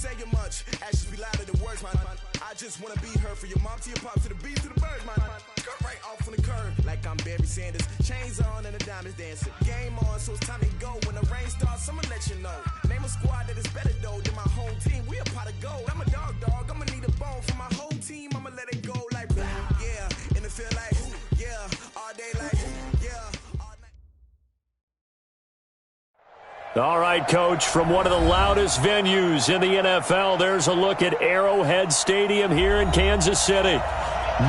saying much. Actions be louder than words, man. I just wanna be heard for your mom to your pop to the beat to the birds, man. Cut right off on the curve, like I'm Barry Sanders. Chains on and the diamonds dancing. Game on, so it's time to go. When the rain starts, I'ma let you know. Name a squad that is better though than my home team. We a pot of gold. I'm a dog. I'ma need a bone for my whole team. I'ma let it go like yeah. In the field like yeah. All day like yeah. All right, Coach, from one of the loudest venues in the NFL, there's a look at Arrowhead Stadium here in Kansas City.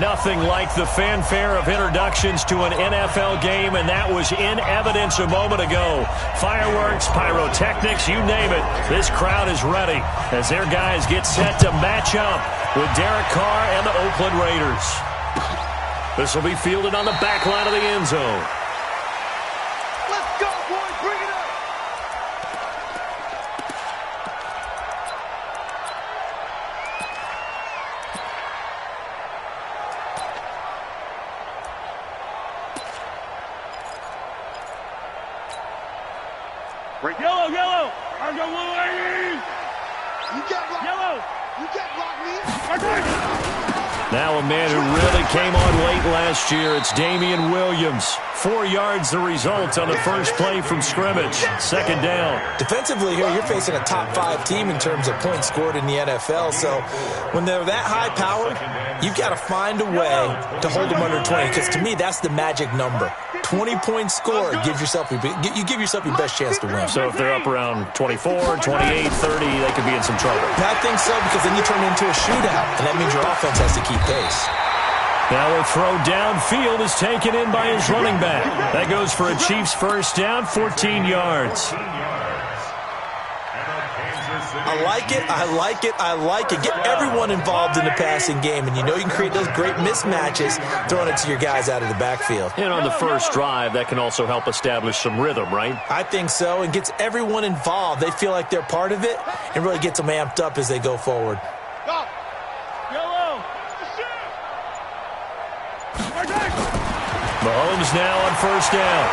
Nothing like the fanfare of introductions to an NFL game, and that was in evidence a moment ago. Fireworks, pyrotechnics, you name it. This crowd is ready as their guys get set to match up with Derek Carr and the Oakland Raiders. This will be fielded on the back line of the end zone. Yellow. I go Louis. You can't block. Yellow. You can't block me. Now a man who really came on late last year, it's Damian Williams. 4 yards the result on the first play from scrimmage. Second down. Defensively here, you're facing a top 5 team in terms of points scored in the NFL. So when they're that high powered, you've got to find a way to hold them under 20. Because to me, that's the magic number. 20 points scored, you give yourself your best chance to win. So if they're up around 24, 28, 30, they could be in some trouble. I think so, because then you turn it into a shootout, and that means your offense has to keep pace. Now a throw downfield is taken in by his running back. That goes for a Chiefs first down, 14 yards. I like it. Get everyone involved in the passing game, and you know you can create those great mismatches throwing it to your guys out of the backfield. And on the first drive, that can also help establish some rhythm, right? I think so, and gets everyone involved. They feel like they're part of it, and really gets them amped up as they go forward. Mahomes now on first down.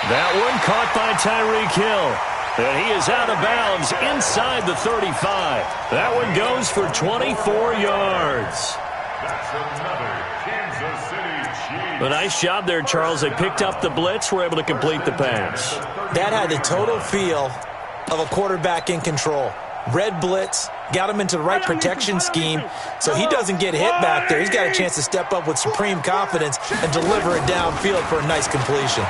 That one caught by Tyreek Hill. And he is out of bounds inside the 35. That one goes for 24 yards. That's another Kansas City Chiefs. A nice job there, Charles. They picked up the blitz, were able to complete the pass. That had the total feel of a quarterback in control. Red blitz, got him into the right protection scheme, so he doesn't get hit back there. He's got a chance to step up with supreme confidence and deliver it downfield for a nice completion.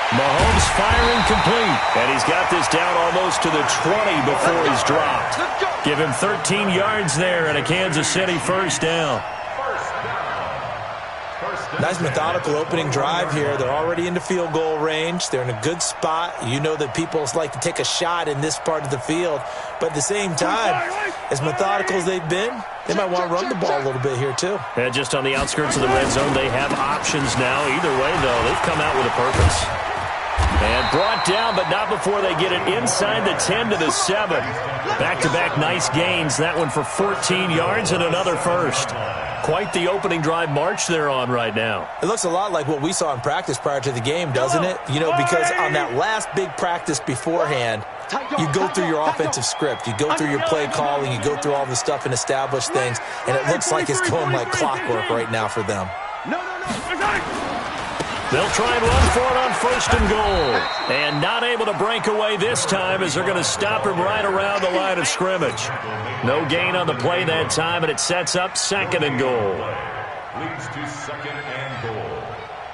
Mahomes firing complete, and he's got this down almost to the 20 before he's dropped. Give him 13 yards there and a Kansas City first down. Nice methodical opening drive here. They're already into field goal range. They're in a good spot. You know that people like to take a shot in this part of the field. But at the same time, as methodical as they've been, they might want to run the ball a little bit here too. And just on the outskirts of the red zone, they have options now. Either way, though, they've come out with a purpose. And brought down, but not before they get it inside the 10 to the 7. Back-to-back nice gains. That one for 14 yards and another first. Quite the opening drive march they're on right now. It looks a lot like what we saw in practice prior to the game, doesn't it? You know, because on that last big practice beforehand, you go through your offensive script. You go through your play calling. You go through all the stuff and establish things. And it looks like it's going like clockwork right now for them. They'll try and run for it on first and goal. And not able to break away this time as they're going to stop him right around the line of scrimmage. No gain on the play that time, and it sets up second and goal. Leads to second and goal.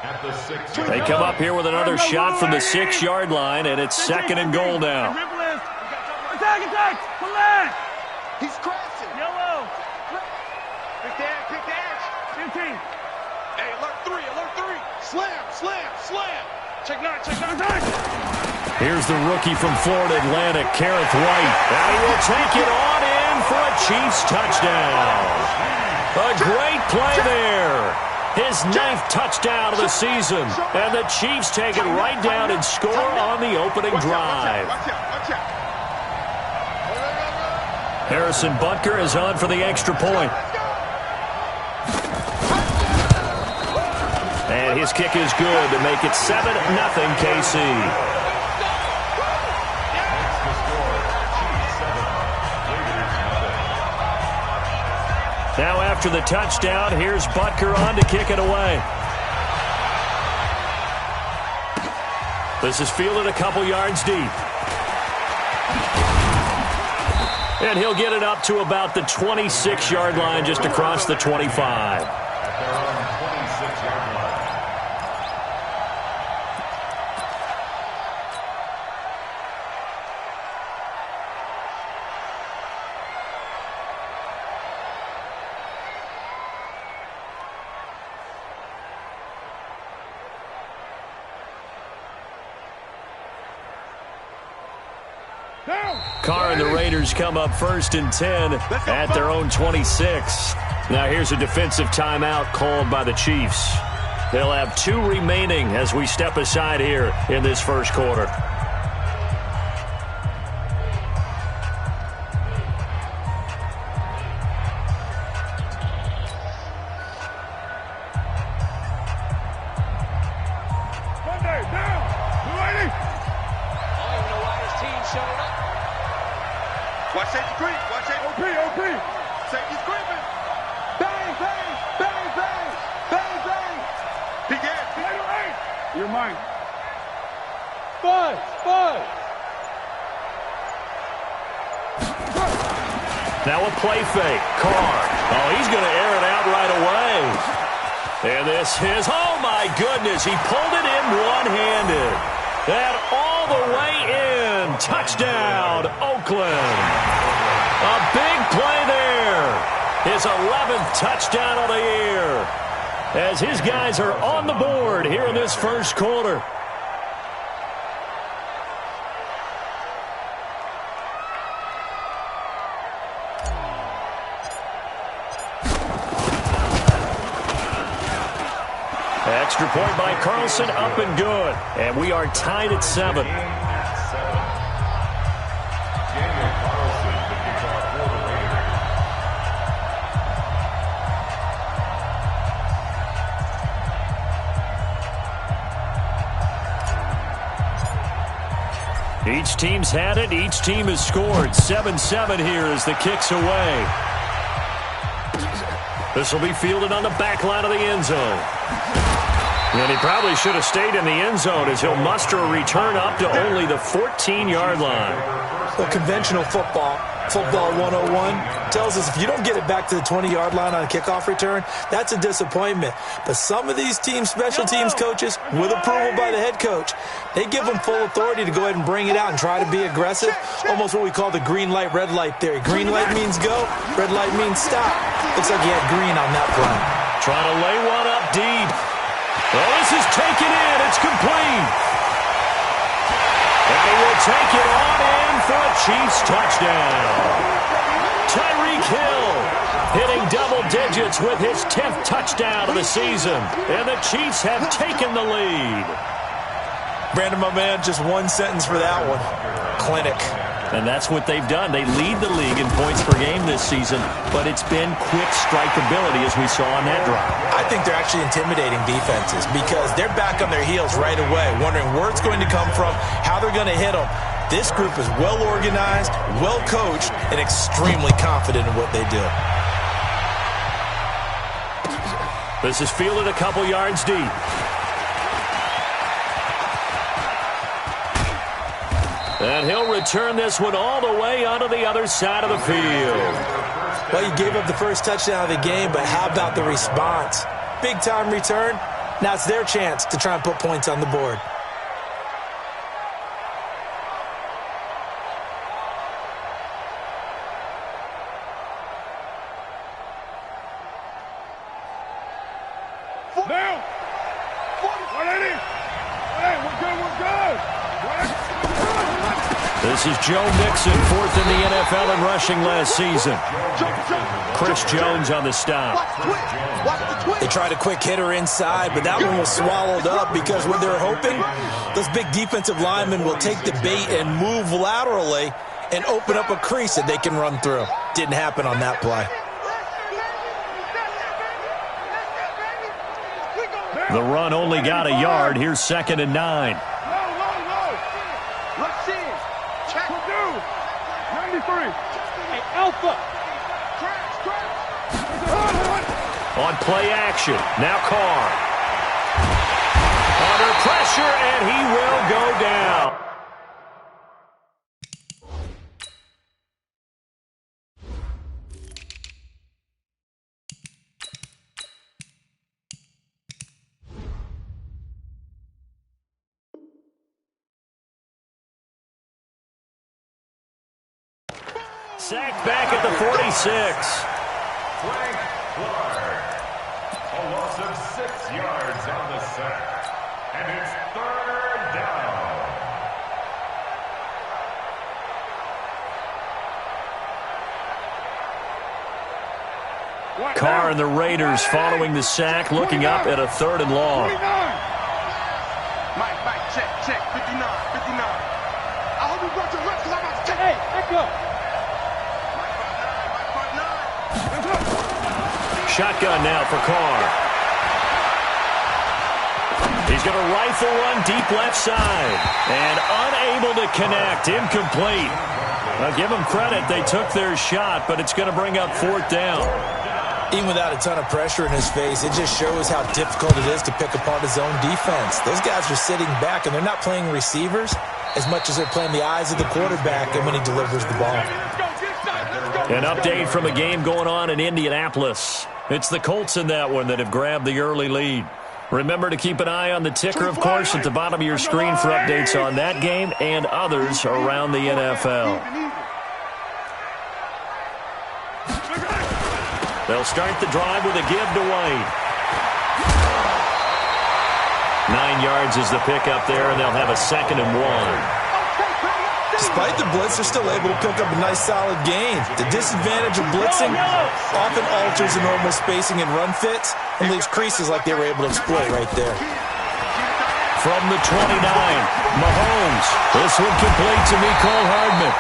At the 6. They come up here with another shot from the 6-yard line, and it's second and goal now. Attack! Collect! He's crashing. Yellow. Pick the edge. 15. Hey, alert 3. Slam. Check nine. Here's the rookie from Florida Atlantic, Kareth White. Now he will take it on in for a Chiefs touchdown. A great play there. His 9th touchdown of the season. And the Chiefs take it right down and score on the opening drive. Harrison Butker is on for the extra point. And his kick is good to make it 7-0 KC. Now after the touchdown, here's Butker on to kick it away. This is fielded a couple yards deep. And he'll get it up to about the 26-yard line, just across the 25. Carr and the Raiders come up 1st and 10 at their own 26. Now here's a defensive timeout called by the Chiefs. They'll have 2 remaining as we step aside here in this first quarter. Watch safety creep. Watch safety. OP. Safety's creeping. Bang, bang, bang, bang, bang, bang. Begin. You're mine. Five. Now a play fake. Carr. Oh, he's going to air it out right away. And this is, oh my goodness, he pulled it in one-handed. And all the way in. Touchdown, Oakland. A big play there. His 11th touchdown of the year. As his guys are on the board here in this first quarter. Extra point by Carlson, up and good. And we are tied at 7. Each team's had it. Each team has scored. 7-7 here as the kick's away. This will be fielded on the back line of the end zone. And he probably should have stayed in the end zone as he'll muster a return up to only the 14-yard line. Well, conventional football 101, tells us if you don't get it back to the 20-yard line on a kickoff return, that's a disappointment. But some of these special teams coaches, with approval by the head coach, they give them full authority to go ahead and bring it out and try to be aggressive. Almost what we call the green light, red light theory. Green light means go, red light means stop. Looks like he had green on that play. Trying to lay one up deep. Well, this is taken in. It's complete. And he will take it on in for a Chiefs touchdown. Tyreek Hill hitting double digits with his 10th touchdown of the season. And the Chiefs have taken the lead. Brandon, my man, just one sentence for that one. Clinic. And that's what they've done. They lead the league in points per game this season, but it's been quick strikeability as we saw on that drive. I think they're actually intimidating defenses because they're back on their heels right away, wondering where it's going to come from, how they're going to hit them. This group is well organized, well coached, and extremely confident in what they do. This is fielded a couple yards deep. And he'll return this one all the way onto the other side of the field. Well, you gave up the first touchdown of the game, but how about the response? Big-time return. Now it's their chance to try and put points on the board. Now! 180! Hey, we're good! This is Joe Mixon, 4th in the NFL in rushing last season. Chris Jones on the stop. They tried a quick hitter inside, but that one was swallowed up because what they're hoping, those big defensive linemen will take the bait and move laterally and open up a crease that they can run through. Didn't happen on that play. The run only got a yard. Here's 2nd and 9. Let's see it. Check. Purdue. 93. Hey, Alpha. Crash. On play action. Now Carr. Under pressure, and he will go down. Sacked back at the 46. Frank Clark. A loss of 6 yards on the sack. And it's 3rd down. Carr and the Raiders following the sack, looking up at a 3rd and long. Mike, check, 59. I hope you brought your reps because I'm about to take. Hey, echo. Shotgun now for Carr. He's going to rifle one deep left side. And unable to connect. Incomplete. I'll give them credit. They took their shot, but it's going to bring up 4th down. Even without a ton of pressure in his face, it just shows how difficult it is to pick apart his own defense. Those guys are sitting back, and they're not playing receivers as much as they're playing the eyes of the quarterback and when he delivers the ball. An update from a game going on in Indianapolis. It's the Colts in that one that have grabbed the early lead. Remember to keep an eye on the ticker, of course, at the bottom of your screen for updates on that game and others around the NFL. They'll start the drive with a give to White. 9 yards is the pickup there, and they'll have a 2nd and 1. Despite the blitz, they're still able to pick up a nice, solid gain. The disadvantage of blitzing often alters the normal spacing and run fits and leaves creases like they were able to exploit right there. From the 29, Mahomes. This one complete to Mecole Hardman.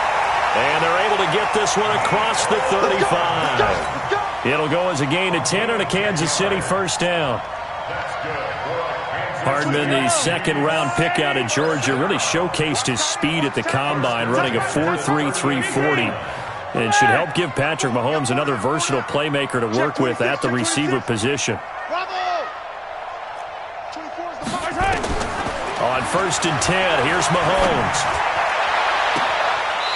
And they're able to get this one across the 35. It'll go as a gain of 10 and a Kansas City 1st down. Hardman, the 2nd-round pick out of Georgia, really showcased his speed at the Combine, running a 4.3 340. And should help give Patrick Mahomes another versatile playmaker to work with at the receiver position. On 1st and 10, here's Mahomes.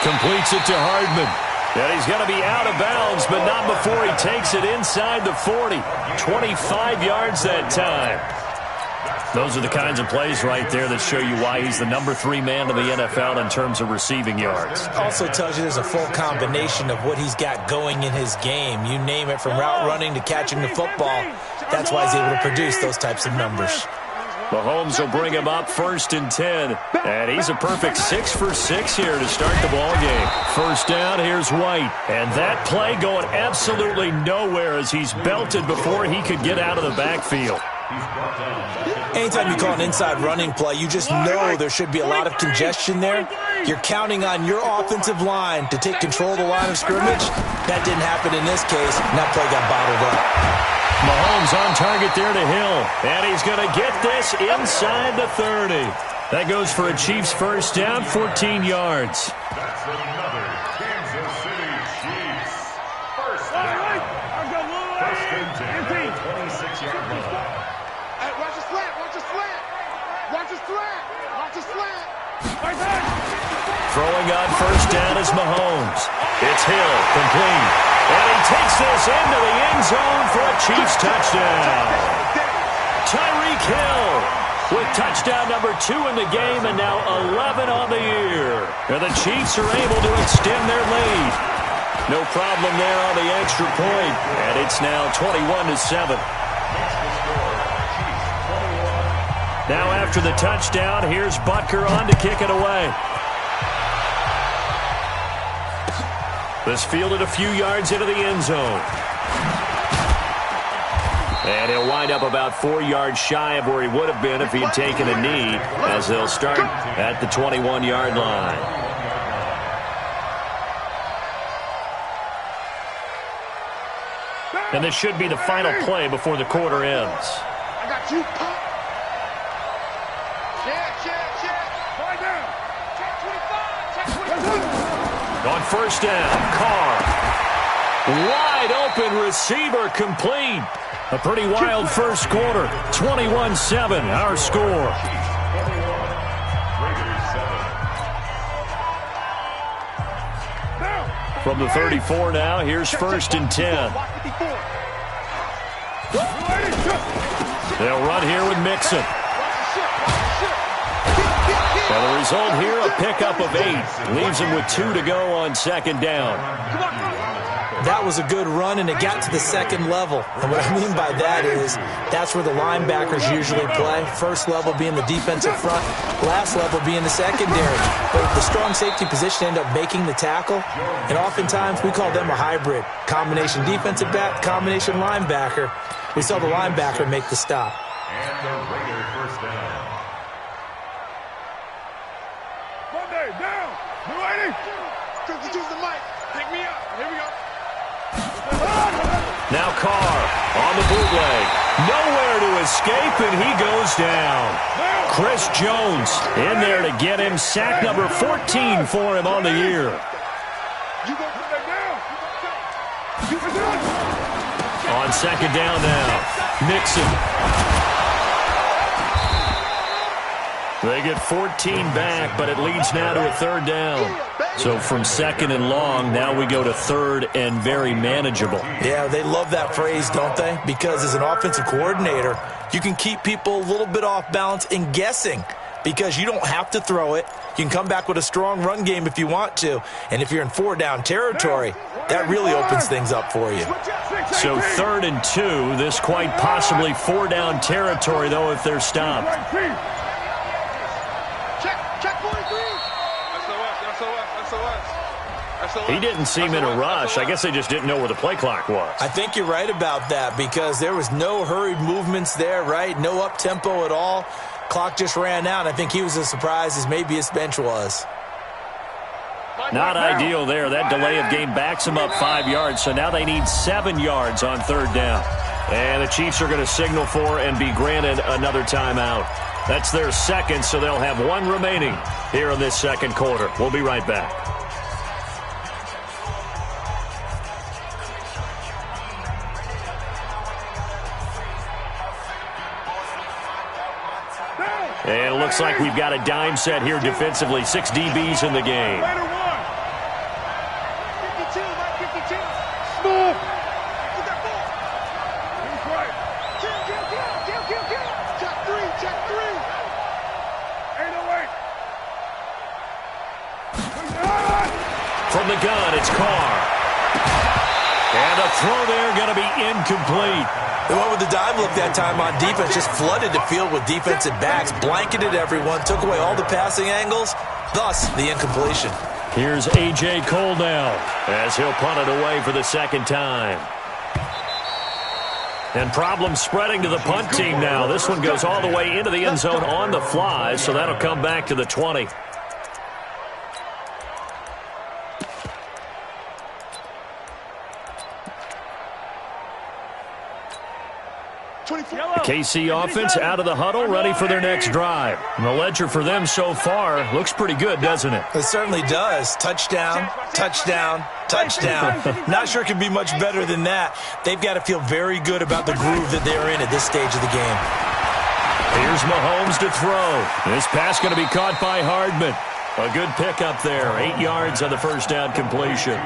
Completes it to Hardman. And he's going to be out of bounds, but not before he takes it inside the 40. 25 yards that time. Those are the kinds of plays right there that show you why he's the number 3 man in the NFL in terms of receiving yards. Also tells you there's a full combination of what he's got going in his game. You name it, from route running to catching the football. That's why he's able to produce those types of numbers. Mahomes will bring him up 1st and 10. And he's a perfect 6 for 6 here to start the ball game. 1st down, here's White. And that play going absolutely nowhere as he's belted before he could get out of the backfield. Anytime you call an inside running play, you just know there should be a lot of congestion there. You're counting on your offensive line to take control of the line of scrimmage. That didn't happen in this case, and that play got bottled up. Mahomes on target there to Hill, and he's going to get this inside the 30. That goes for a Chiefs 1st down, 14 yards. That's another Kansas City Chiefs 1st down. 1st and 10, 26-yard line. Hey, watch the slant. Throwing on 1st down is Mahomes. It's Hill, complete. And he takes this into the end zone for a Chiefs touchdown. Tyreek Hill with touchdown number 2 in the game and now 11 on the year. And the Chiefs are able to extend their lead. No problem there on the extra point. And it's now 21-7. Now after the touchdown, here's Butker on to kick it away. This fielded a few yards into the end zone. And he'll wind up about 4 yards shy of where he would have been if he had taken a knee, as they'll start at the 21-yard line. And this should be the final play before the quarter ends. I got you, pop. Check. Right down. Check 25. On 1st down, Carr. Wide open receiver complete. A pretty wild first quarter. 21-7, our score. From the 34 now, here's 1st and 10. They'll run here with Mixon. And the result here, a pickup of 8. Leaves them with 2 to go on 2nd down. That was a good run, and it got to the 2nd level. And what I mean by that is that's where the linebackers usually play. First level being the defensive front, last level being the secondary. But the strong safety position end up making the tackle, and oftentimes we call them a hybrid. Combination defensive back, combination linebacker. We saw the linebacker make the stop. And the Raider first down. Monday, down. You ready? Choose the mic. Pick me up. Here we go. Now Carr on the bootleg. Nowhere to escape, and he goes down. Chris Jones in there to get him. Sack number 14 for him on the year. On 2nd down now, Mixon. They get 14 back, but it leads now to a 3rd down. So from 2nd and long, now we go to 3rd and very manageable. Yeah, they love that phrase, don't they? Because as an offensive coordinator, you can keep people a little bit off balance and guessing because you don't have to throw it. You can come back with a strong run game if you want to. And if you're in 4-down territory, that really opens things up for you. So 3rd and 2, this quite possibly 4-down territory, though, if they're stopped. He didn't seem in a rush. I guess they just didn't know where the play clock was. I think you're right about that because there was no hurried movements there, right? No up-tempo at all. Clock just ran out. I think he was as surprised as maybe his bench was. Not ideal there. That delay of game backs them up 5 yards, so now they need 7 yards on 3rd down. And the Chiefs are going to signal for and be granted another timeout. That's their 2nd, so they'll have 1 remaining here in this 2nd quarter. We'll be right back. And it looks like we've got a dime set here defensively. 6 DBs in the game. From the gun, it's Carr. And a throw there going to be incomplete. They went with the dime look that time on defense, just flooded the field with defensive backs, blanketed everyone, took away all the passing angles, thus the incompletion. Here's A.J. Cole now as he'll punt it away for the 2nd time. And problems spreading to the punt team now. This one goes all the way into the end zone on the fly, so that'll come back to the 20. The KC offense out of the huddle, ready for their next drive. And the ledger for them so far looks pretty good, doesn't it? It certainly does. Touchdown, touchdown, touchdown. Not sure it can be much better than that. They've got to feel very good about the groove that they're in at this stage of the game. Here's Mahomes to throw. This pass going to be caught by Hardman. A good pickup there. 8 yards on the 1st down completion.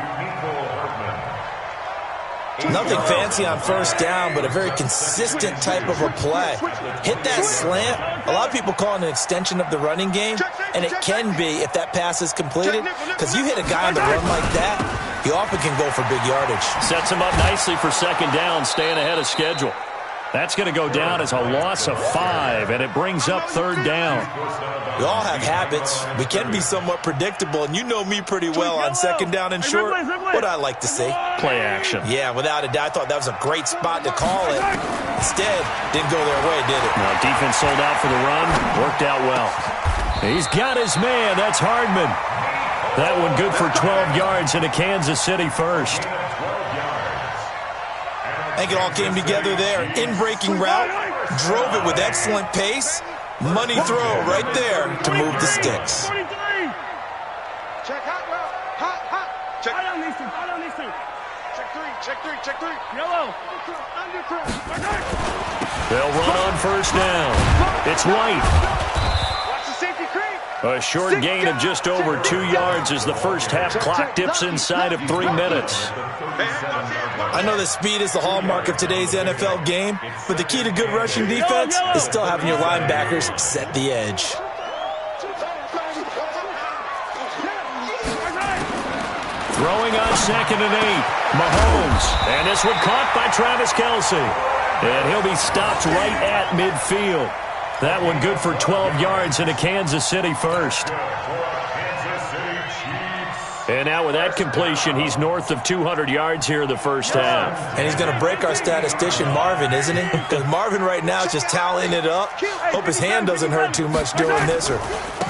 Nothing fancy on 1st down, but a very consistent type of a play. Hit that slant. A lot of people call it an extension of the running game, and it can be if that pass is completed, because you hit a guy on the run like that, he often can go for big yardage. Sets him up nicely for 2nd down, staying ahead of schedule. That's going to go down as a loss of 5, and it brings up 3rd down. We all have habits. We can be somewhat predictable, and you know me pretty well on 2nd down and short. What I like to see. Play action. Yeah, without a doubt. I thought that was a great spot to call it. Instead, didn't go their way, did it? Now, defense sold out for the run. Worked out well. He's got his man. That's Hardman. That one good for 12 yards into Kansas City first. I think it all came together there. In-breaking route, drove it with excellent pace. Money throw right there to move the sticks. Check hot route. Hot. Check. Hot on these two. Check three. Yellow. They'll run on first down. It's White. Watch the safety creep. A short gain of just over 2 yards as the first half clock dips inside of 3 minutes. I know that speed is the hallmark of today's NFL game, but the key to good rushing defense is still having your linebackers set the edge. Throwing on 2nd and 8. Mahomes. And this one caught by Travis Kelce. And he'll be stopped right at midfield. That one good for 12 yards into Kansas City first. And now with that completion, he's north of 200 yards here in the first half. And he's going to break our statistician Marvin, isn't he? Because Marvin right now is just tallying it up. Hope his hand doesn't hurt too much doing this or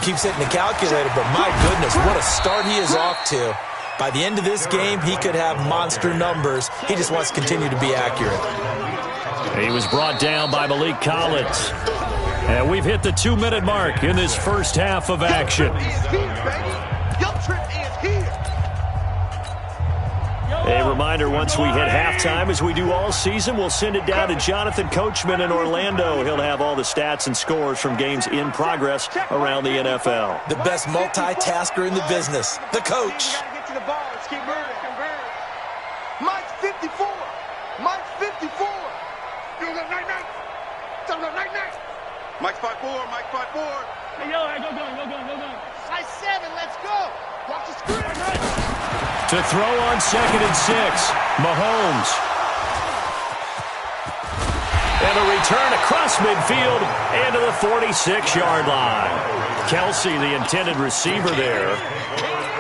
keeps hitting the calculator. But my goodness, what a start he is off to. By the end of this game, he could have monster numbers. He just wants to continue to be accurate. He was brought down by Malik Collins. And we've hit the 2-minute mark in this first half of action. A reminder, once we hit halftime, as we do all season, we'll send it down to Jonathan Coachman in Orlando. He'll have all the stats and scores from games in progress around the NFL. The best multitasker in the business, the coach. The ball. Let's keep moving. Mike's 54. Mike's 54. Night. Mike's 5'4". Mike's 5'4". Hey, yo, go. Size 7. Let's go. Watch the screen. To throw on 2nd and 6. Mahomes. And a return across midfield and to the 46-yard line. Kelce, the intended receiver there.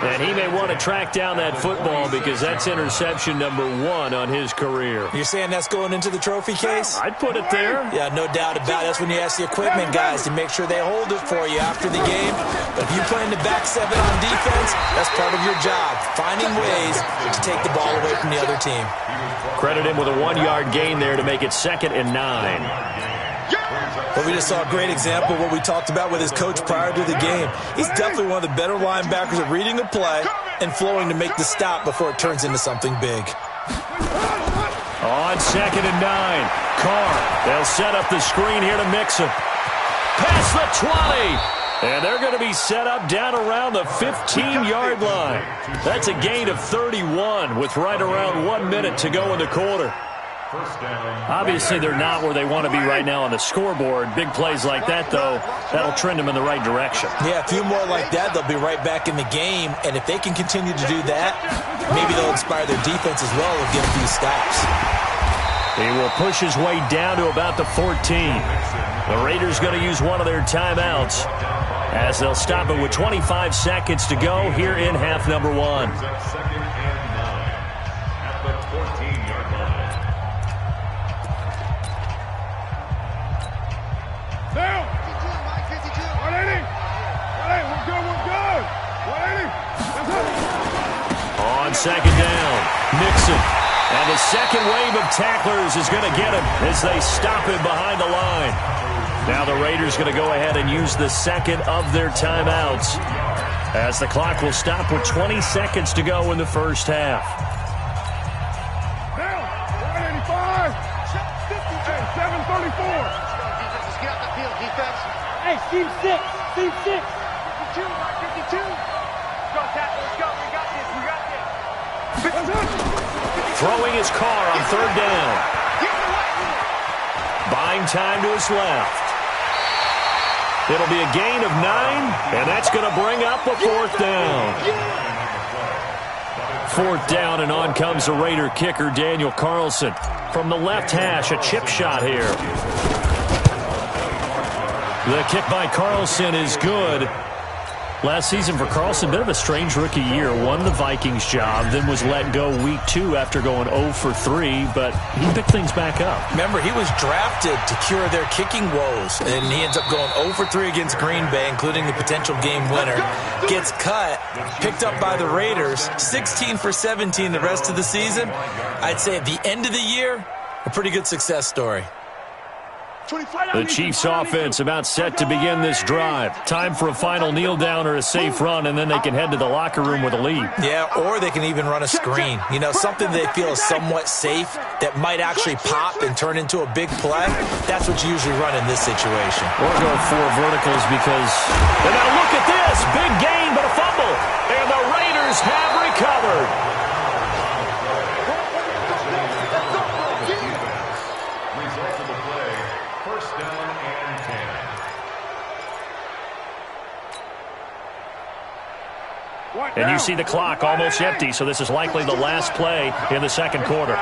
And he may want to track down that football because that's interception number 1 on his career. You're saying that's going into the trophy case? I'd put it there. Yeah, no doubt about it. That's when you ask the equipment guys to make sure they hold it for you after the game. But if you play in the back 7 on defense, that's part of your job, finding ways to take the ball away from the other team. Credit him with a 1-yard gain there to make it 2nd and 9. But we just saw a great example of what we talked about with his coach prior to the game. He's definitely one of the better linebackers at reading the play and flowing to make the stop before it turns into something big. On 2nd and 9, Carr. They'll set up the screen here to Mixon. Past the 20. And they're going to be set up down around the 15-yard line. That's a gain of 31 with right around 1 minute to go in the quarter. Obviously, they're not where they want to be right now on the scoreboard. Big plays like that, though, that'll trend them in the right direction. Yeah, a few more like that, they'll be right back in the game. And if they can continue to do that, maybe they'll inspire their defense as well and get a few stops. He will push his way down to about the 14. The Raiders going to use one of their timeouts as they'll stop it with 25 seconds to go here in half number 1. On 2nd down, Mixon. And the second wave of tacklers is going to get him as they stop him behind the line. Now the Raiders going to go ahead and use the second of their timeouts as the clock will stop with 20 seconds to go in the first half. Down, 185, 734. Let's get out the field, defense. Hey, team 6. 52, 52. Go, tackle, let's go. We got this. Throwing his Carr on 3rd down. Buying time to his left. It'll be a gain of 9, and that's going to bring up a 4th down. 4th down, and on comes the Raider kicker, Daniel Carlson. From the left hash, a chip shot here. The kick by Carlson is good. Last season for Carlson, bit of a strange rookie year. Won the Vikings job, then was let go week 2 after going 0 for 3, but he picked things back up. Remember, he was drafted to cure their kicking woes, and he ends up going 0 for 3 against Green Bay, including the potential game winner. Gets cut, picked up by the Raiders, 16 for 17 the rest of the season. I'd say at the end of the year, a pretty good success story. The Chiefs offense about set to begin this drive. Time for a final kneel down or a safe run, and then they can head to the locker room with a lead. Yeah, or they can even run a screen. You know, something they feel is somewhat safe that might actually pop and turn into a big play. That's what you usually run in this situation. Or go for verticals because... And now look at this. Big gain, but a fumble. And the Raiders have recovered. And you see the clock almost empty, so this is likely the last play in the second quarter.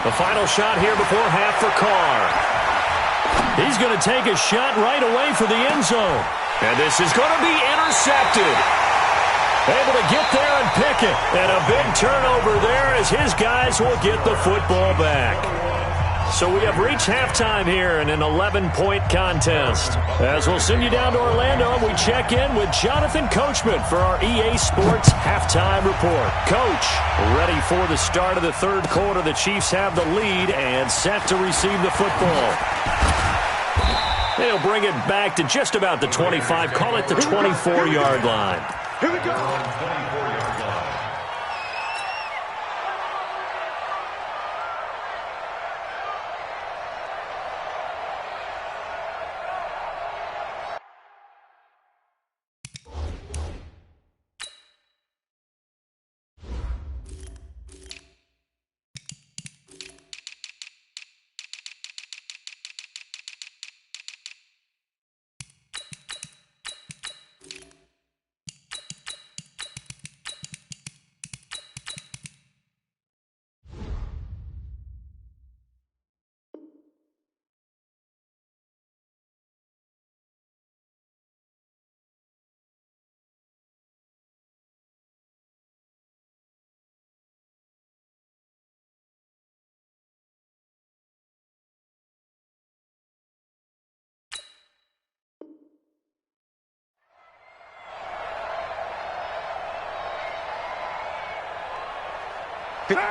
The final shot here before half for Carr. He's going to take a shot right away for the end zone. And this is going to be intercepted. Able to get there and pick it. And a big turnover there as his guys will get the football back. So we have reached halftime here in an 11-point contest. As we'll send you down to Orlando, we check in with Jonathan Coachman for our EA Sports Halftime Report. Coach, ready for the start of the third quarter. The Chiefs have the lead and set to receive the football. They'll bring it back to just about the 25, call it the 24-yard line. Here we go.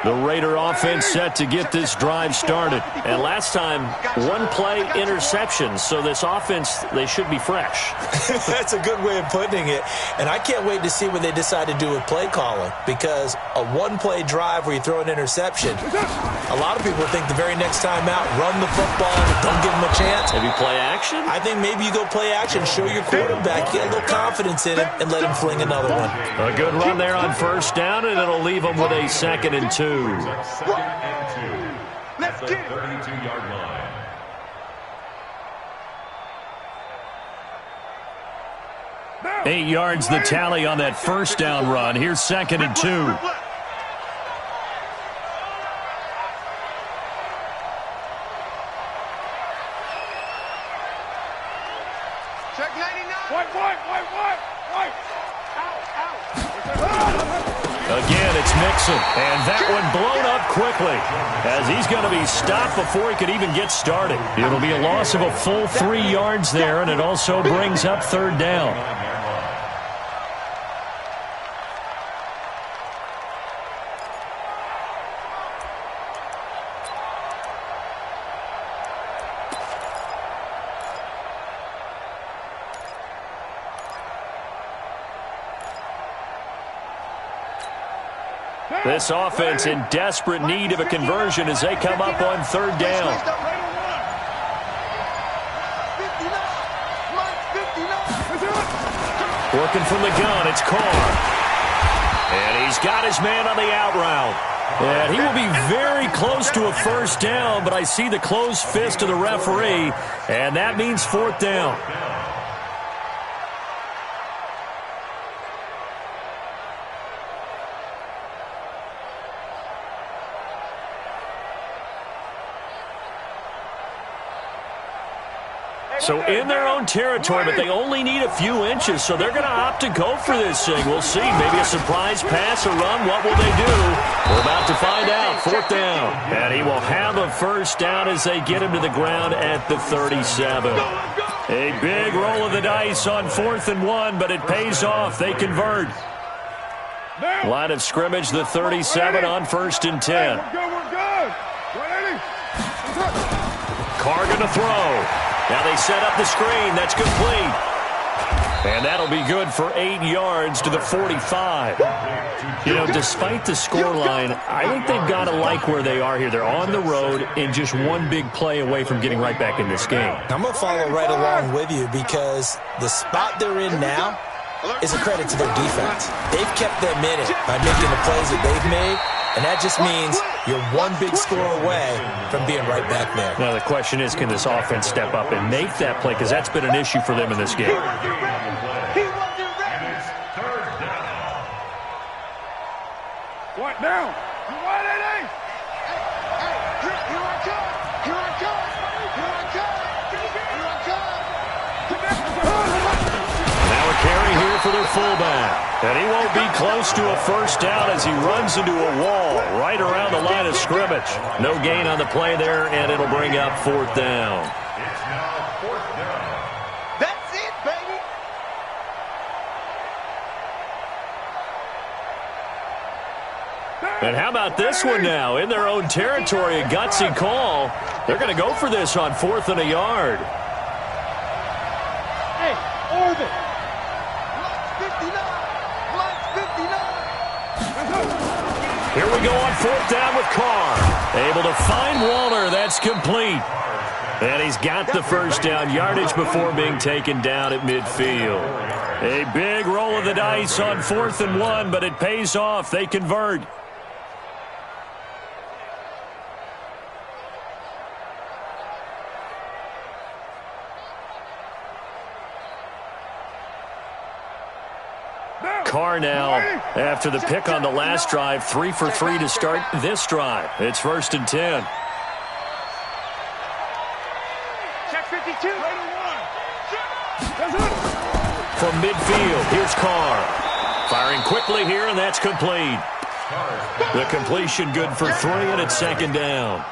The Raider offense set to get this drive started. And last time, one-play interception. So this offense, they should be fresh. That's a good way of putting it. And I can't wait to see what they decide to do with play calling. Because a one-play drive where you throw an interception, a lot of people think the very next time out, run the football, don't give them a chance. Maybe play action? I think maybe you go play action, show your quarterback, get a little confidence in him, and let him fling another one. A good run there on first down, and it'll leave them with a 2nd and 2. Second and 2. Let's get it. 32-yard line. Now. 8 yards the tally on that first down run. Here's 2nd and 2. Check 99. White. Again, it's Mixon, and that one blown up quickly as he's going to be stopped before he could even get started. It'll be a loss of a full 3 yards there, and it also brings up 3rd down. This offense in desperate need of a conversion as they come up on 3rd down. Working from the gun, it's Carr. And he's got his man on the out route. And he will be very close to a 1st down, but I see the closed fist of the referee, and that means 4th down. So in their own territory, but they only need a few inches, so they're going to opt to go for this thing. We'll see. Maybe a surprise pass or run. What will they do? We're about to find out. 4th down. And he will have a 1st down as they get him to the ground at the 37. A big roll of the dice on 4th and 1, but it pays off. They convert. Line of scrimmage, the 37 on 1st and 10. We're good. Carr going to throw. Now they set up the screen. That's complete. And that'll be good for 8 yards to the 45. You know, despite the scoreline, I think they've got to like where they are here. They're on the road and just one big play away from getting right back in this game. I'm going to follow right along with you because the spot they're in now is a credit to their defense. They've kept them in it by making the plays that they've made, and that just means you're one big score away from being right back there. Now the question is, can this offense step up and make that play? Because that's been an issue for them in this game. What now? You want it, eh? Hey, here I come. Here I come. Here I come. Here I come. Now a carry here for their fullback. And he won't be close to a first down as he runs into a wall right around the line of scrimmage. No gain on the play there, and it'll bring up 4th down. It's now 4th down. That's it, baby. And how about this one now? In their own territory, a gutsy call. They're going to go for this on 4th and a yard. Hey, Orbit. Block 59. Here we go on 4th down with Carr. Able to find Waller. That's complete. And he's got the first down yardage before being taken down at midfield. A big roll of the dice on 4th and 1, but it pays off. They convert. Carr now, after the pick on the last drive, 3 for 3 to start this drive. It's 1st and 10. Check 52. From midfield, here's Carr. Firing quickly here, and that's complete. The completion good for 3, and it's 2nd down.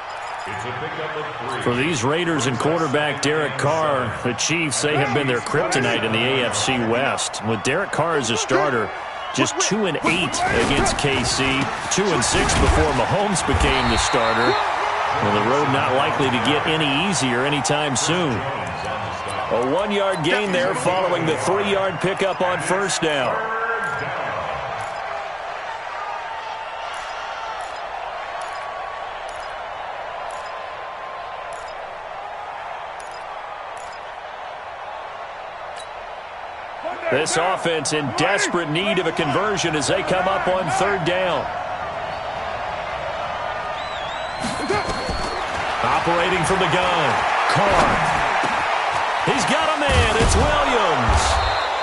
It's a pickup of 3. For these Raiders and quarterback Derek Carr, the Chiefs, they have been their kryptonite in the AFC West. With Derek Carr as a starter, just 2-8 against KC, 2-6 before Mahomes became the starter. Well, the road not likely to get any easier anytime soon. A 1-yard gain there following the 3-yard pickup on first down. This offense in desperate need of a conversion as they come up on 3rd down. Operating from the gun, Carr. He's got a man, it's Williams.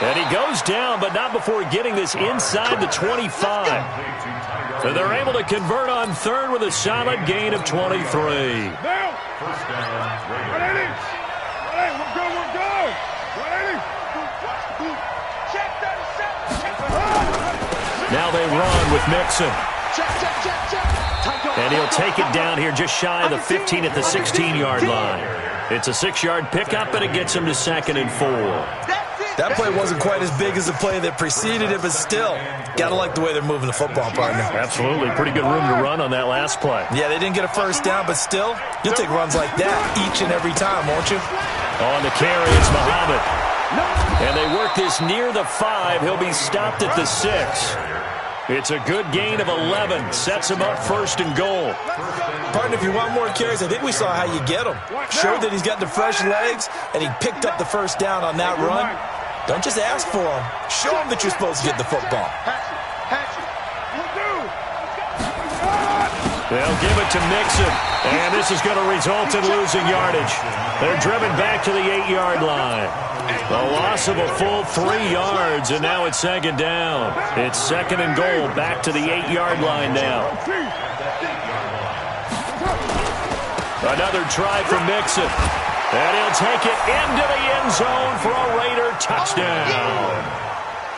And he goes down, but not before getting this inside the 25. So they're able to convert on 3rd with a solid gain of 23. First down, Raiders. We're good. Now they run with Mixon. And he'll take it down here just shy of the 15 at the 16-yard line. It's a 6-yard pickup, and it gets him to 2nd and 4. That play wasn't quite as big as the play that preceded it, but still, got to like the way they're moving the football, partner. Absolutely. Pretty good room to run on that last play. Yeah, they didn't get a first down, but still, you'll take runs like that each and every time, won't you? On the carry, it's Muhammad. And they work this near the 5. He'll be stopped at the 6. It's a good gain of 11. Sets him up 1st and goal. Partner, if you want more carries, I think we saw how you get him. Showed that he's got the fresh legs, and he picked up the first down on that run. Don't just ask for him. Show him that you're supposed to get the football. They'll give it to Mixon, and this is going to result in losing yardage. They're driven back to the 8-yard line. A loss of a full 3 yards, and now it's 2nd down. It's 2nd and goal, back to the 8-yard line now. Another try from Mixon, and he'll take it into the end zone for a Raider touchdown.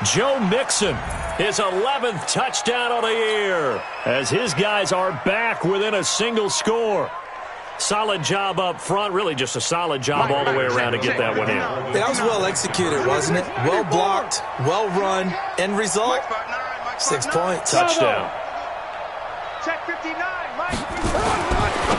Joe Mixon, his 11th touchdown of the year, as his guys are back within a single score. Solid job up front, really just a solid job all the way around to get that one in. That was well executed, wasn't it? Well blocked, well run, end result, 6 points. Touchdown. Check 59, Mike.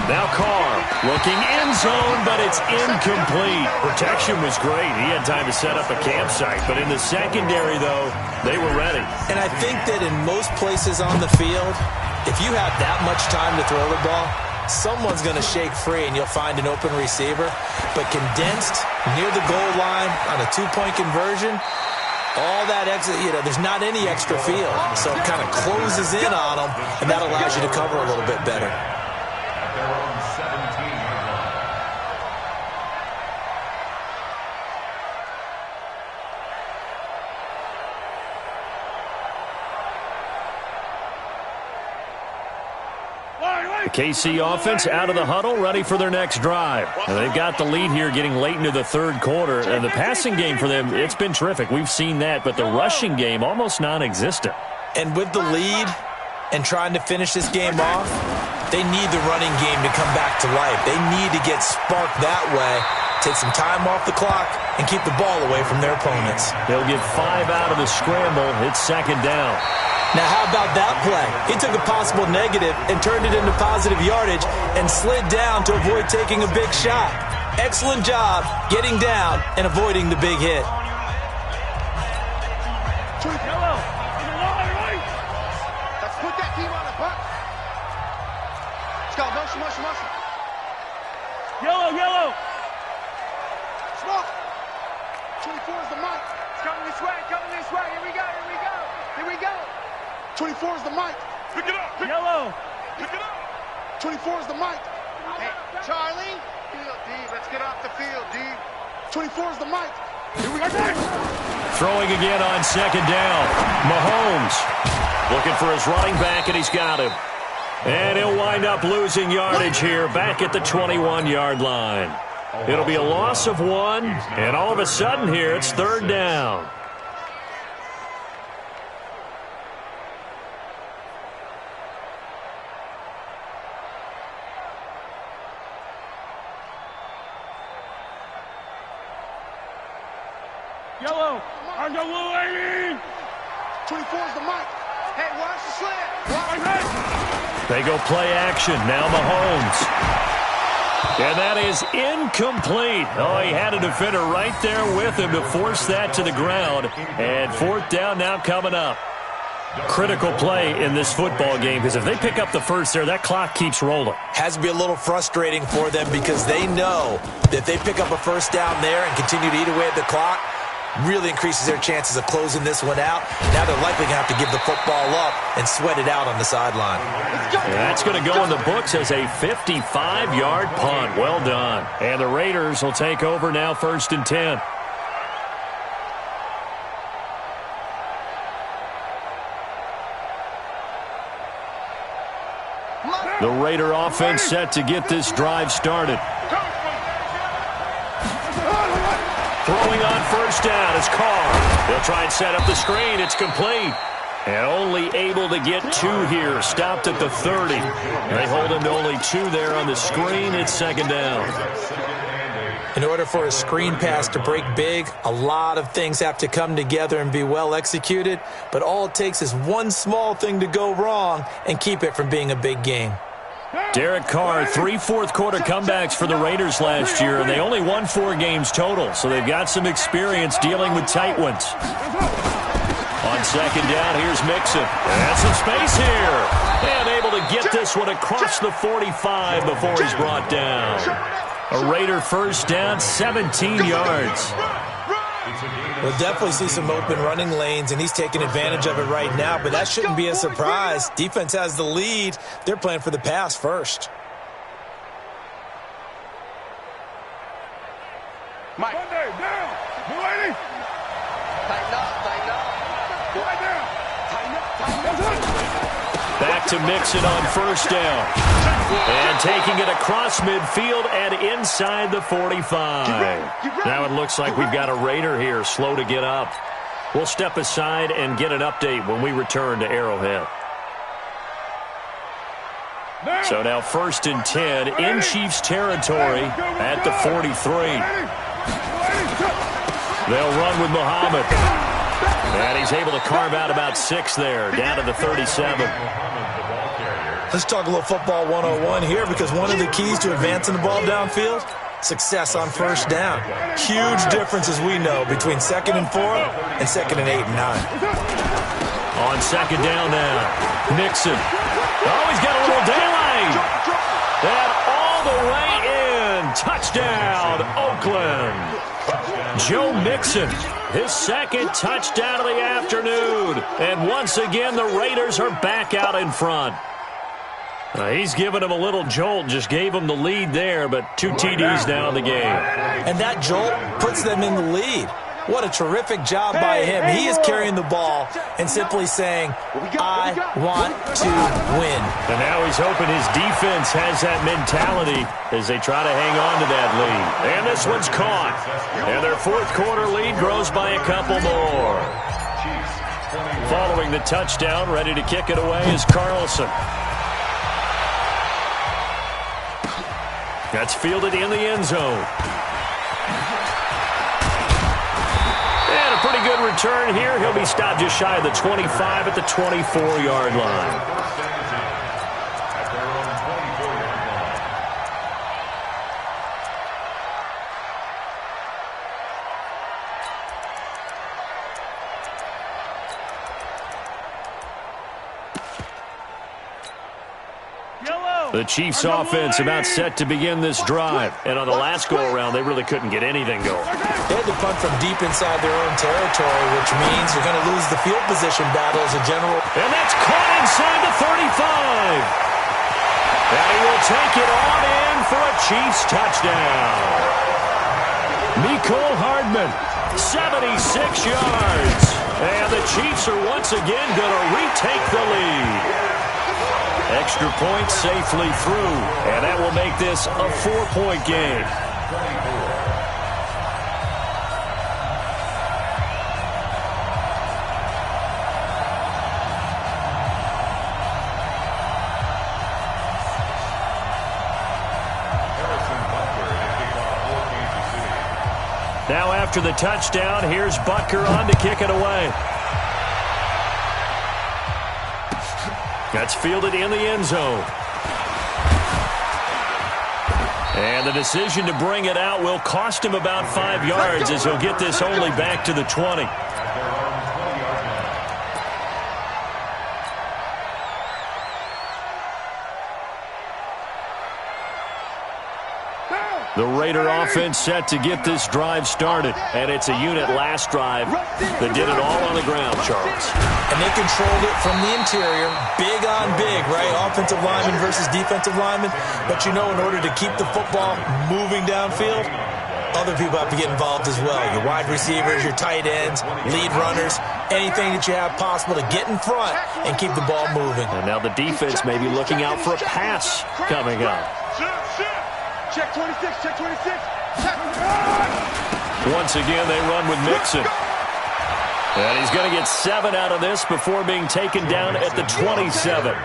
Now Carr looking end zone, but it's incomplete. Protection was great. He had time to set up a campsite. But in the secondary, though, they were ready. And I think that in most places on the field, if you have that much time to throw the ball, someone's going to shake free and you'll find an open receiver. But condensed near the goal line on a 2-point conversion, all that extra, there's not any extra field. So it kind of closes in on them, and that allows you to cover a little bit better. At their own 17-yard line. The KC offense out of the huddle, ready for their next drive. Now, they've got the lead here getting late into the third quarter. And the passing game for them, it's been terrific. We've seen that, but the rushing game almost non-existent. And with the lead and trying to finish this game off, they need the running game to come back to life. They need to get sparked that way, take some time off the clock, and keep the ball away from their opponents. They'll get 5 out of the scramble. It's second down. Now, how about that play? He took a possible negative and turned it into positive yardage and slid down to avoid taking a big shot. Excellent job getting down and avoiding the big hit. Let's put that team on the puck. Let's go. Motion. Yellow. Smoke. 24 is the mic. It's coming this way. Here we go. 24 is the mic. Pick it up. Yellow. Pick it up. 24 is the mic. Hey, Charlie. Field, D. Let's get off the field, D. 24 is the mic. Here we go. Throwing again on second down. Mahomes looking for his running back, and he's got him. And he'll wind up losing yardage here back at the 21-yard line. It'll be a loss of 1, and all of a sudden here it's third down. Yellow. On the blue lane. 24 is the mic. Hey, watch the slant. They go play action. Now Mahomes. And that is incomplete. Oh, he had a defender right there with him to force that to the ground. And fourth down now coming up. Critical play in this football game, because if they pick up the first there, that clock keeps rolling. Has to be a little frustrating for them because they know that if they pick up a first down there and continue to eat away at the clock, really increases their chances of closing this one out. Now they're likely going to have to give the football up and sweat it out on the sideline. That's going to go in the books as a 55-yard punt. Well done. And the Raiders will take over now, 1st and 10. The Raider offense set to get this drive started. Throwing on first down is Carr. They'll try and set up the screen. It's complete. And only able to get 2 here. Stopped at the 30. They hold him to only 2 there on the screen. It's second down. In order for a screen pass to break big, a lot of things have to come together and be well executed. But all it takes is one small thing to go wrong and keep it from being a big game. Derek Carr, 3 fourth-quarter comebacks for the Raiders last year, and they only won 4 games total, so they've got some experience dealing with tight ones. On second down, here's Mixon. And some space here. And able to get this one across the 45 before he's brought down. A Raider first down, 17 yards. We'll definitely see some open running lanes, and he's taking advantage of it right now, but that shouldn't be a surprise. Defense has the lead. They're playing for the pass first. Mike. Monday, down. Mulaney. Tighten up. Right down. Tighten up. Back to Mixon on first down. And taking it across midfield and inside the 45. Now it looks like we've got a Raider here, slow to get up. We'll step aside and get an update when we return to Arrowhead. So now 1st and 10 in Chiefs territory at the 43. They'll run with Muhammad. And he's able to carve out about 6 there, down to the 37. Let's talk a little football 101 here, because one of the keys to advancing the ball downfield, success on first down. Huge difference, as we know, between 2nd and 4 and 2nd and 8 and 9. On 2nd down now, Mixon. Oh, he's got a little daylight. And all the way in. Touchdown, Oakland. Joe Mixon, his 2nd touchdown of the afternoon. And once again, the Raiders are back out in front. He's given him a little jolt, just gave him the lead there, but 2 TDs now in the game. And that jolt puts them in the lead. What a terrific job by him. He is carrying the ball and simply saying, I want to win. And now he's hoping his defense has that mentality as they try to hang on to that lead. And this one's caught. And their 4th quarter lead grows by a couple more. Following the touchdown, ready to kick it away is Carlson. That's fielded in the end zone. And a pretty good return here. He'll be stopped just shy of the 25 at the 24-yard line. The Chiefs' offense about set to begin this drive. And on the last go-around, they really couldn't get anything going. They had to punt from deep inside their own territory, which means they're going to lose the field position battle as a general. And that's caught inside the 35. And he will take it on in for a Chiefs touchdown. Mecole Hardman, 76 yards. And the Chiefs are once again going to retake the lead. Extra point safely through, and that will make this a 4-point game. Now after the touchdown, here's Butker on to kick it away. That's fielded in the end zone. And the decision to bring it out will cost him about 5 yards as he'll get this only back to the 20. The Raider offense set to get this drive started. And it's a unit last drive that did it all on the ground, Charles. And they controlled it from the interior. Big on big, right? Offensive lineman versus defensive lineman. But you know, in order to keep the football moving downfield, other people have to get involved as well. Your wide receivers, your tight ends, lead runners, anything that you have possible to get in front and keep the ball moving. And now the defense may be looking out for a pass coming up. Check 26, check 26. Check. Once again, they run with Mixon. And he's going to get 7 out of this before being taken down at the 27.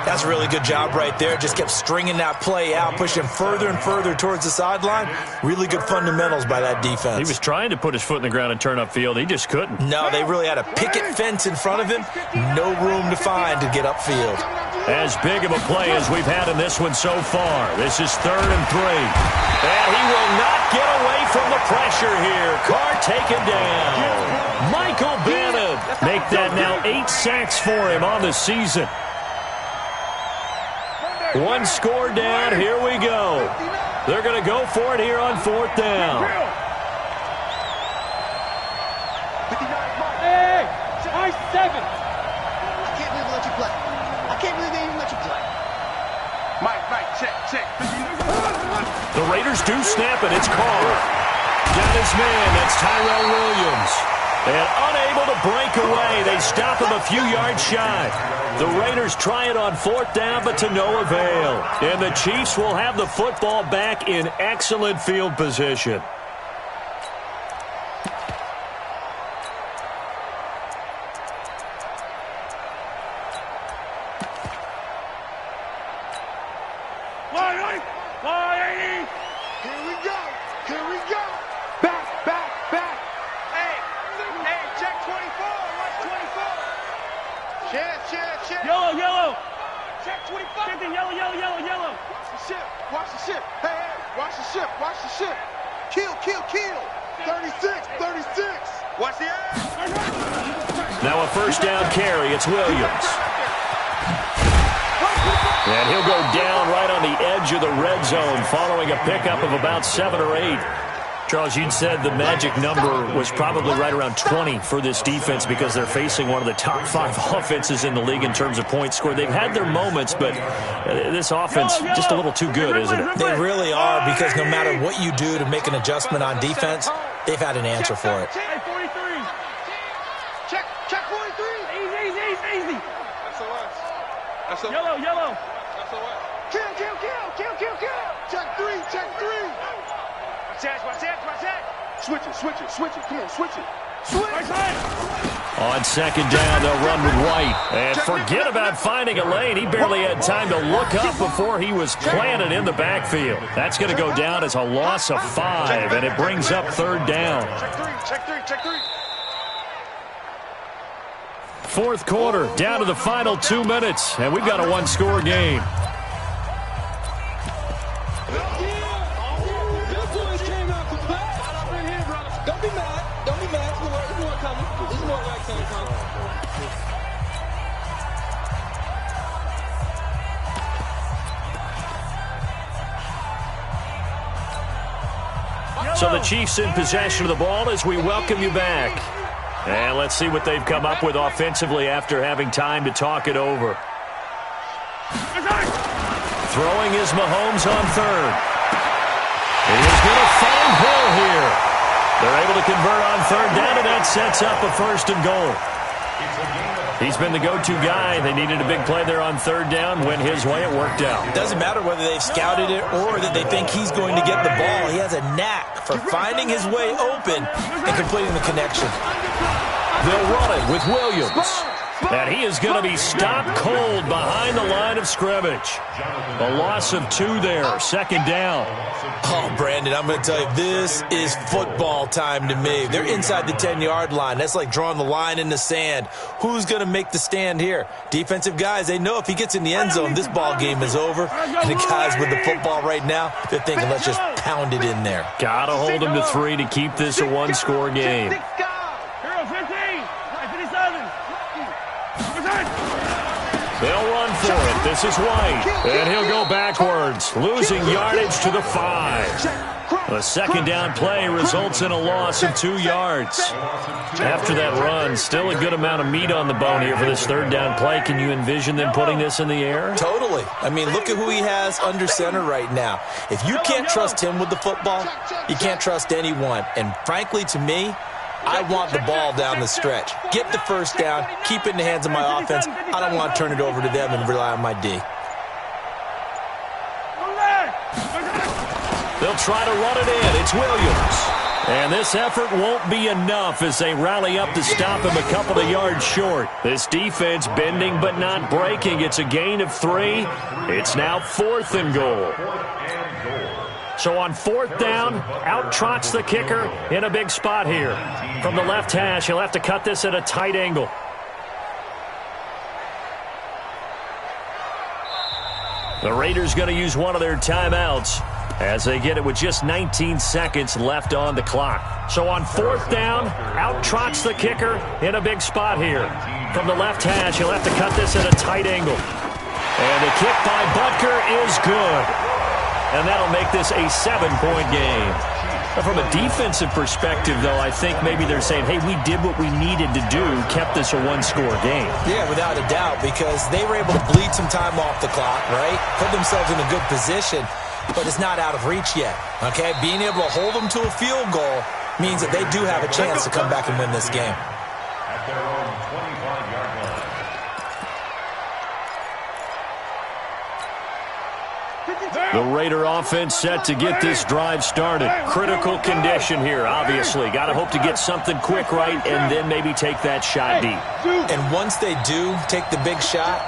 That's a really good job right there. Just kept stringing that play out, pushing him further and further towards the sideline. Really good fundamentals by that defense. He was trying to put his foot in the ground and turn upfield. He just couldn't. No, they really had a picket fence in front of him. No room to find to get upfield. As big of a play as we've had in this one so far. This is 3rd and 3. And he will not get away from the pressure here. Carr taken down. Michael Bennett. Make that now 8 sacks for him on the season. 1 score down. Here we go. They're going to go for it here on 4th down. Hey, nice 7. I can't believe they let you play. I can't believe they even let you play. Mike, check. The Raiders do snap it. It's Carr. Got his man. That's Tyrell Williams. And unable to break away. They stop him a few yards shy. The Raiders try it on 4th down, but to no avail. And the Chiefs will have the football back in excellent field position. Here we go. Back. Hey. Yellow, yellow, yellow, yellow. Watch the ship. Hey, hey, watch the ship. Watch the ship. Kill, kill, kill. 36, 36. Watch the ass. Now a first down carry. It's Williams. And he'll go down right on the edge of the red zone following a pickup of about 7 or 8. Charles, you'd said the magic number was probably right around 20 for this defense because they're facing one of the top 5 offenses in the league in terms of points scored. They've had their moments, but this offense just a little too good, isn't it? They really are, because no matter what you do to make an adjustment on defense, they've had an answer for it. Hey, 43. Check 43. Easy. SOS. Yellow, yellow. SOS. Kill. Check 3. Watch that. Switch it. Come on, switch it. On second down, they'll run with White. And forget about finding a lane. He barely had time to look up before he was planted in the backfield. That's going to go down as a loss of 5, and it brings up third down. Check three. Fourth quarter, down to the final 2 minutes, and we've got a one-score game. So the Chiefs in possession of the ball as we welcome you back. And let's see what they've come up with offensively after having time to talk it over. Throwing is Mahomes on third. He is going to find Hill here. They're able to convert on third down, and that sets up a first and goal. He's been the go-to guy. They needed a big play there on third down. Went his way. It worked out. It doesn't matter whether they've scouted it or that they think he's going to get the ball. He has a knack for finding his way open and completing the connection. They'll run it with Williams. And he is going to be stopped cold behind the line of scrimmage. A loss of 2 there. Second down. Oh, Brandon, I'm going to tell you, this is football time to me. They're inside the 10-yard line. That's like drawing the line in the sand. Who's going to make the stand here? Defensive guys, they know if he gets in the end zone, this ball game is over. And the guys with the football right now, they're thinking, let's just pound it in there. Got to hold him to 3 to keep this a one-score game. They'll run for it. This is White. And he'll go backwards, losing yardage to the 5. A second down play results in a loss of 2 yards. After that run, still a good amount of meat on the bone here for this third down play. Can you envision them putting this in the air? Totally. I mean, look at who he has under center right now. If you can't trust him with the football, you can't trust anyone. And frankly, to me, I want the ball down the stretch. Get the first down, keep it in the hands of my offense. I don't want to turn it over to them and rely on my D. They'll try to run it in. It's Williams. And this effort won't be enough as they rally up to stop him a couple of yards short. This defense bending but not breaking. It's a gain of 3. It's now 4th and goal. So on 4th down, out trots the kicker in a big spot here. From the left hash, he'll have to cut this at a tight angle. The Raiders going to use one of their timeouts as they get it with just 19 seconds left on the clock. So on 4th down, out trots the kicker in a big spot here. From the left hash, he'll have to cut this at a tight angle. And the kick by Butker is good. And that'll make this a 7-point game. But from a defensive perspective, though, I think maybe they're saying, hey, we did what we needed to do, kept this a one-score game. Yeah, without a doubt, because they were able to bleed some time off the clock, right? Put themselves in a good position, but it's not out of reach yet, okay? Being able to hold them to a field goal means that they do have a chance to come back and win this game. At their own 25-yard line. The Raider offense set to get this drive started. Critical condition here, obviously. Got to hope to get something quick right and then maybe take that shot deep. And once they do take the big shot,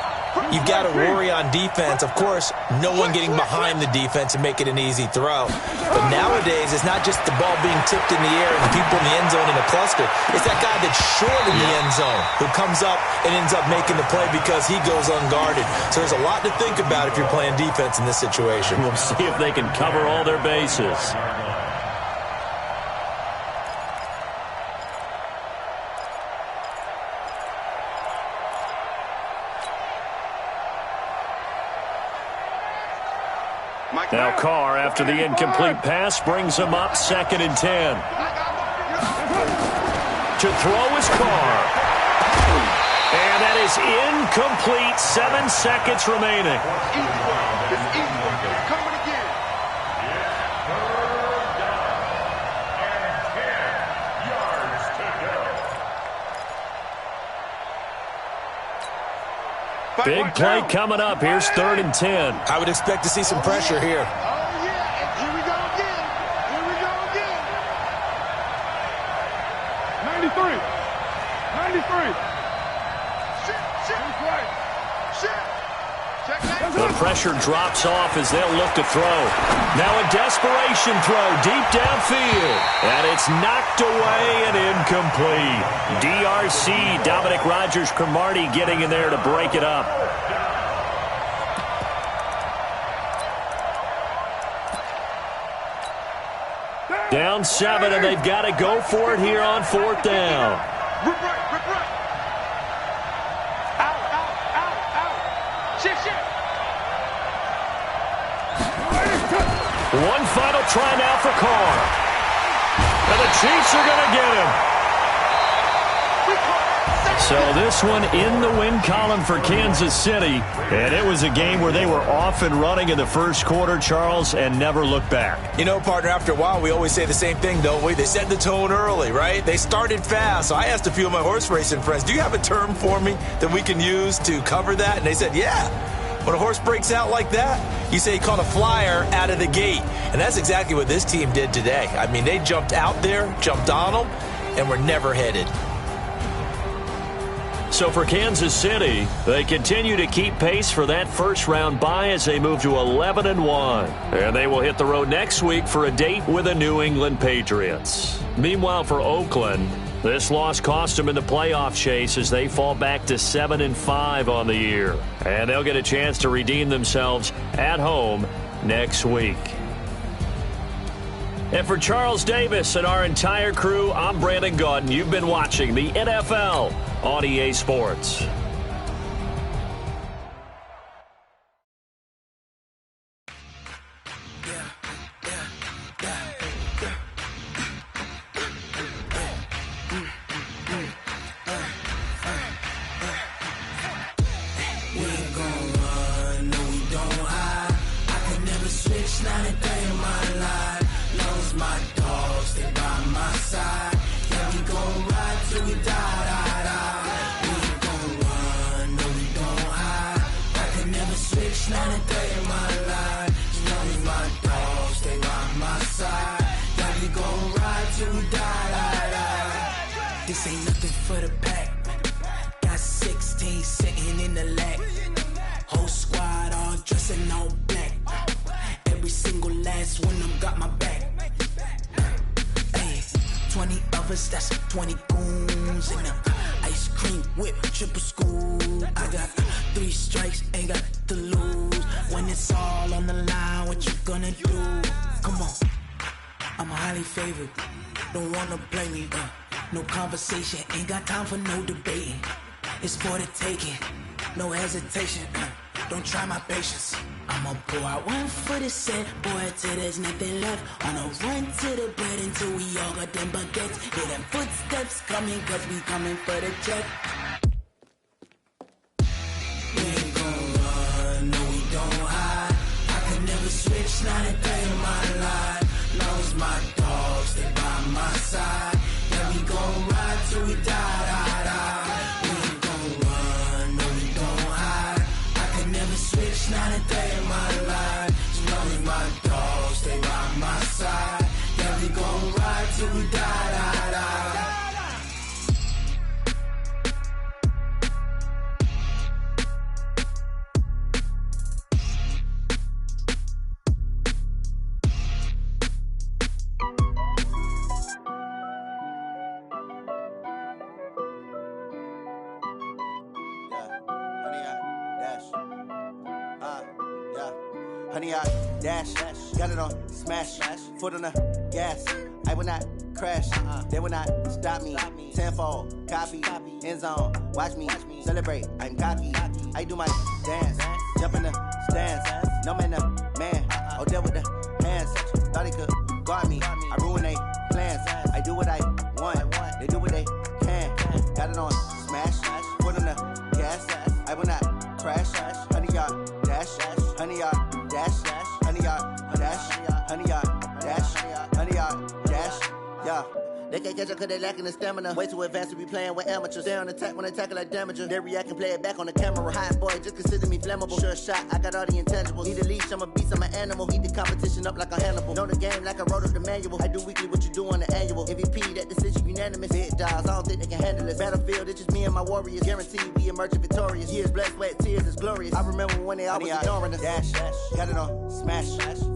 you've got to worry on defense. Of course, no one getting behind the defense and make it an easy throw. But nowadays, it's not just the ball being tipped in the air and the people in the end zone in a cluster. It's that guy that's short in the end zone who comes up and ends up making the play because he goes unguarded. So there's a lot to think about if you're playing defense in this situation. We'll see if they can cover all their bases. Now Carr, after the incomplete pass, brings him up 2nd and 10. To throw is Carr. And that is incomplete. 7 seconds remaining. It's coming again. And 10 yards to go. Big play coming up. Here's 3rd and 10. I would expect to see some pressure here. Oh, yeah. And here we go again. Here we go again. 93. 93. Shit. Check that. The pressure drops off as they'll look to throw. Now a desperation throw deep downfield. And it's knocked away and incomplete. DRC, Dominic Rodgers-Cromartie getting in there to break it up. Down 7, and they've got to go for it here on 4th down. Rip right. Out. Shit. One final try now for Carr. And the Chiefs are going to get him. So this one in the win column for Kansas City. And it was a game where they were off and running in the first quarter, Charles, and never looked back. You know, partner, after a while, we always say the same thing, don't we? They set the tone early, right? They started fast. So I asked a few of my horse racing friends, do you have a term for me that we can use to cover that? And they said, yeah. When a horse breaks out like that, you say he caught a flyer out of the gate. And that's exactly what this team did today. I mean, they jumped out there, jumped on them, and were never headed. So for Kansas City, they continue to keep pace for that first-round bye as they move to 11-1. And they will hit the road next week for a date with the New England Patriots. Meanwhile, for Oakland, this loss cost them in the playoff chase as they fall back to 7-5 on the year. And they'll get a chance to redeem themselves at home next week. And for Charles Davis and our entire crew, I'm Brandon Gaudin. You've been watching the NFL on EA Sports. This ain't nothing for the pack. Got 16 sitting in the lap. Whole squad all dressing all black. Every single last one of them got my back. Hey, 20 of us, that's 20 goons in them. Ice cream whip, triple scoop. I got 3 strikes, ain't got to lose. When it's all on the line, what you gonna do? Come on, I'm highly favored. Don't wanna play me, no conversation, ain't got time for no debating. It's for the taking, no hesitation. Don't try my patience. I'ma pour out one for the set, boy, till there's nothing left. On a run to the bread until we all got them baguettes. Hear them footsteps coming, cause we coming for the check. We ain't gon' run, no we don't hide. I could never switch, not a day in my life. Long as my dogs, they by my side. Yeah, we gon' ride till we die. We ain't gon' run, no we don't hide. I could never switch, not a day in my life. As long as my dogs, they by my side. Yeah, we gon' ride till we die. 100 yard dash. Got it on smash. Foot on the gas. I will not crash. They will not stop me. Tenfold, copy, end zone. Watch me celebrate. I'm cocky. I do my dance. Jump in the stands. No man, man. Oh, there with the hands. Thought he could guard me. I ruin they plans. I do what I want. They do what they can. Got it on smash. Foot on the gas. I will not crash. 100 yard dash. 100 yard dash. 100 yard dash. 100 yard dash. 100 yard dash. Yeah. They can't catch up cause they lacking the stamina. Way too advanced to be playing with amateurs. Stay on attack when they tackle like damager. They react and play it back on the camera. Hot boy, just consider me flammable. Sure shot, I got all the intangibles. Need a leash, I'm a beast, I'm an animal. Eat the competition up like a Hannibal. Know the game like I wrote up the manual. I do weekly what you do on the annual. MVP, that decision unanimous. Big dogs, I don't think they can handle this. Battlefield, it's just me and my warriors. Guaranteed we emerging victorious. Years, blood, sweat, tears, it's glorious. I remember when they always ignoring us. Dash, got it on smash.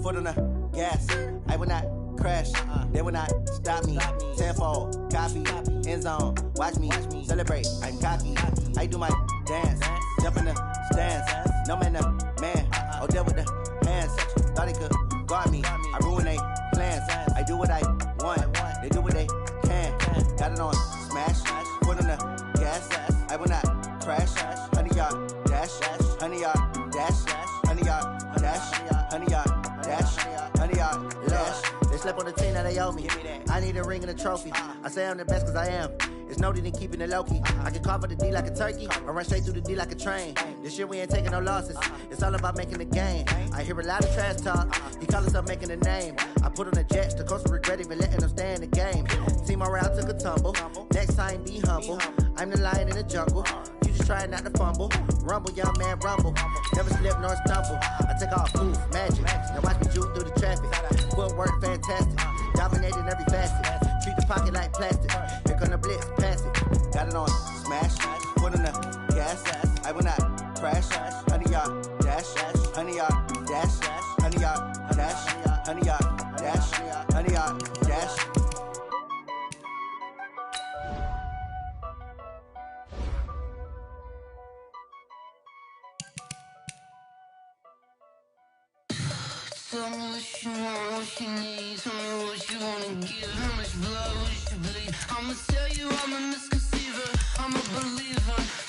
Foot on the gas. I will not crash. They will not stop me. Tenfold, copy, end zone. Watch me celebrate. I'm cocky. I do my dance. Jump in the stands. No man, man. Oh, there with the hands. Thought he could guard me. I ruin they plans. I do what I want. They do what they can. Got it on smash. Foot on the gas. I will not crash. 100 yard dash. 100 yard dash. 100 yard dash. 100 yard dash. 100 yard dash. They slept on the team that they owe me. I need a ring and a trophy. I say I'm the best cause I am. It's noted in keeping it low-key. I can carve up the D like a turkey or run straight through the D like a train. This year we ain't taking no losses. It's all about making the game. I hear a lot of trash talk. He call himself making a name. I put on the Jets. The coach will regret even letting them stay in the game. Team morale took a tumble. Next time be humble. I'm the lion in the jungle. You just try not to fumble. Rumble, young man, rumble. Never slip nor stumble. I take off, move, magic. Now watch me juke through the traffic. Footwork fantastic. Dominating every facet. Treat the pocket like plastic. Here come the blitz, pass it. Got it on smash. Foot on the gas. I will not crash. 100 yard dash. 100 yard dash. 100 yard dash. 100 yard dash. 100 yard dash. Tell me what you want, what you need. Tell me what you wanna give. How much blood would you bleed? I'ma tell you I'm a misconceiver. I'm a believer.